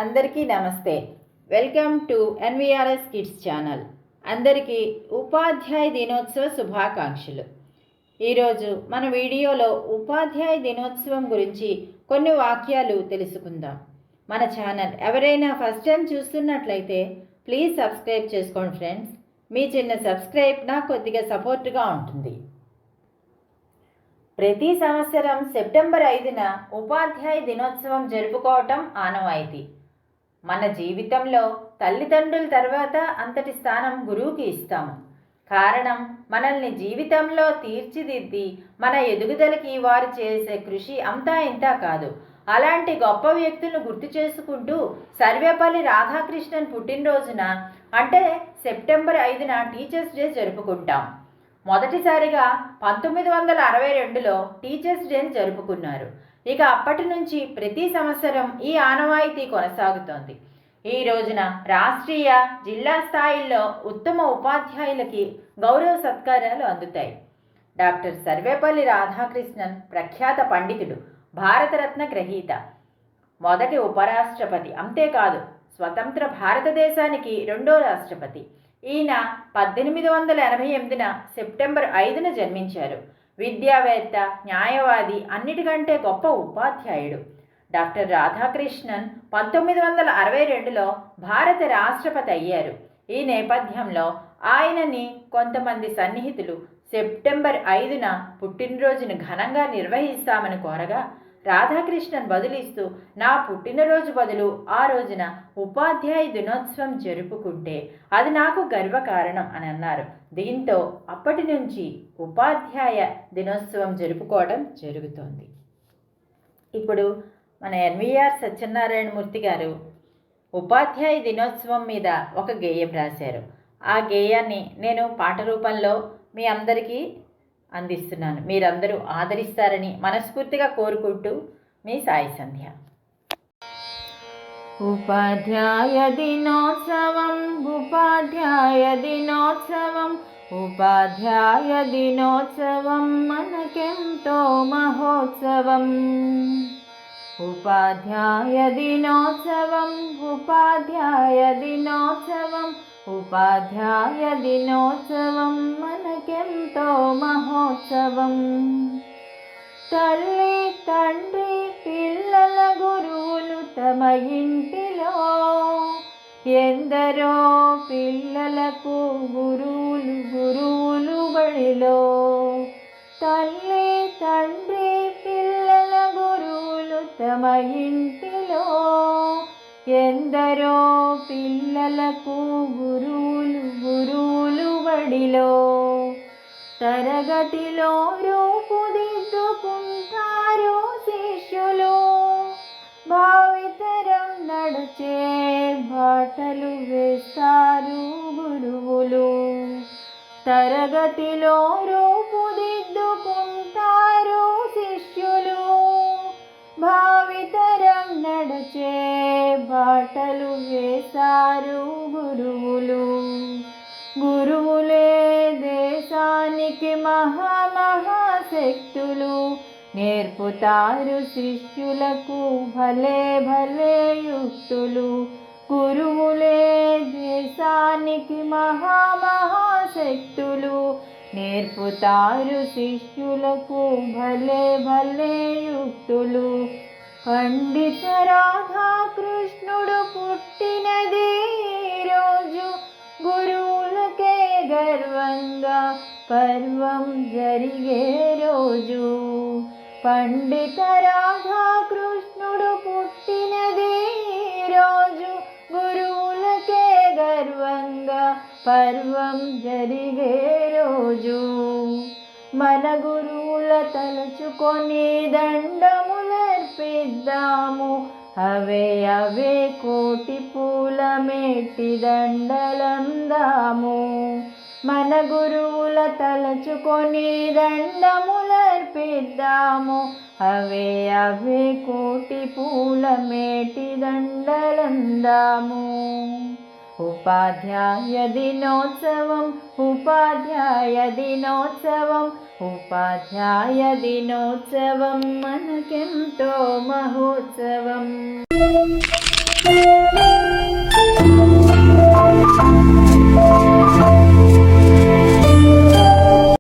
అందరికీ నమస్తే. Welcome to NVRS kids channel. అందరికీ ఉపాధ్యాయ దినోత్సవ శుభాకాంక్షలు. ఈరోజు మన వీడియోలో ఉపాధ్యాయ దినోత్సవం గురించి కొన్ని వాక్యాలు తెలుసుకుందాం. మన ఛానల్ ఎవరైనా ఫస్ట్ టైం చూస్తున్నట్లయితే ప్లీజ్ సబ్స్క్రైబ్ చేసుకోండి ఫ్రెండ్స్. మీ చిన్న సబ్స్క్రైబ్ నాకు కొద్దిగా సపోర్ట్గా ఉంటుంది. ప్రతి సంవత్సరం సెప్టెంబర్ 5న ఉపాధ్యాయ దినోత్సవం జరుపుకోవటం ఆనవాయితీ. మన జీవితంలో తల్లిదండ్రుల తర్వాత అంతటి స్థానం గురువుకి ఇస్తాము. కారణం, మనల్ని జీవితంలో తీర్చిదిద్ది మన ఎదుగుదలకి వారు చేసే కృషి అంతా ఇంతా కాదు. అలాంటి గొప్ప వ్యక్తులను గుర్తు చేసుకుంటూ సర్వేపల్లి రాధాకృష్ణన్ పుట్టినరోజున అంటే సెప్టెంబర్ 5న టీచర్స్ డే జరుపుకుంటాం. మొదటిసారిగా 1962లో టీచర్స్ డేని జరుపుకున్నారు. ఇక అప్పటి నుంచి ప్రతి సంవత్సరం ఈ ఆనవాయితీ కొనసాగుతోంది. ఈ రోజున రాష్ట్రీయ, జిల్లా స్థాయిల్లో ఉత్తమ ఉపాధ్యాయులకి గౌరవ సత్కారాలు అందుతాయి. డాక్టర్ సర్వేపల్లి రాధాకృష్ణన్ ప్రఖ్యాత పండితుడు, భారతరత్న గ్రహీత, మొదటి ఉపరాష్ట్రపతి, అంతేకాదు స్వతంత్ర భారతదేశానికి రెండో రాష్ట్రపతి. ఈయన 1888న సెప్టెంబర్ 5న జన్మించారు. విద్యావేత్త, న్యాయవాది, అన్నిటికంటే గొప్ప ఉపాధ్యాయుడు. డాక్టర్ రాధాకృష్ణన్ 1962లో భారత రాష్ట్రపతి అయ్యారు. ఈ నేపథ్యంలో ఆయనని కొంతమంది సన్నిహితులు సెప్టెంబర్ 5న పుట్టినరోజును ఘనంగా నిర్వహిస్తామని కోరగా రాధాకృష్ణన్ బదులిస్తూ, నా పుట్టినరోజు బదులు ఆ రోజున ఉపాధ్యాయ దినోత్సవం జరుపుకుంటే అది నాకు గర్వకారణం అని అన్నారు. దీంతో అప్పటి నుంచి ఉపాధ్యాయ దినోత్సవం జరుపుకోవడం జరుగుతోంది. ఇప్పుడు మన ఎన్విఆర్ సత్యనారాయణమూర్తి గారు ఉపాధ్యాయ దినోత్సవం మీద ఒక గేయం రాశారు. ఆ గేయాన్ని నేను పాట రూపంలో మీ అందరికీ అందిస్తున్నాను. మీరందరూ ఆదరిస్తారని మనస్ఫూర్తిగా కోరుకుంటూ మీ సాయి సంధ్య. ఉపాధ్యాయ దినోత్సవం, ఉపాధ్యాయ దినోత్సవం, ఉపాధ్యాయ దినోత్సవం మనకెంతో మహోత్సవం. ఉపాధ్యాయ దినోత్సవం, ఉపాధ్యాయ దినోత్సవం, ఉపాధ్యాయ దినోత్సవం మనకెంతో మహోత్సవం. తల్లి, తండ్రి, పిల్లల గురువులు తమ ఇంటిలో, ఎందరో పిల్లలకు గురువులు, గురువులు బడిలో. తల్లి, తండ్రి, పిల్లల గురువులు తమ ఇంటిలో, ఎందరో పిల్లలకు గురువులు, గురువులు బడిలో. తరగతిలో రూపుదిద్దుకుంటారు శిష్యులు, భావితరం నడిచే బాటలు వేస్తారు గురువులు. తరగతిలో రూపుదిద్దుకుంటారు శిష్యులు, భావితరం నడిచే బాటలు వేశారు గురువులు. గురువులే దేశానికి మహామహాశక్తులు, నేర్పుతారు శిష్యులకు భలే భలే యుక్తులు. గురువులే దేశానికి మహామహాశక్తులు, నేర్పుతారు శిష్యులకు భలే భలే యుక్తులు. పండిత రాధాకృష్ణుడు పుట్టినది ఈరోజు, గురువులకే గర్వంగా పర్వం జరిగే రోజు. పండిత రాధాకృష్ణుడు పుట్టినది ఈరోజు, గురువులకే గర్వంగా పర్వం జరిగే రోజు. మన గురువుల తలుచుకొని దండములర్పిద్దాము, అవే అవే కోటి పూల మేటి దండలందాము. మన గురువుల తలుచుకొని దండములర్పిద్దాము, అవే అవే కోటి పూల మేటి దండలందాము. ఉపాధ్యాయ దినోత్సవం, ఉపాధ్యాయ దినోత్సవం, ఉపాధ్యాయ దినోత్సవం మనకెంతో మహోత్సవం.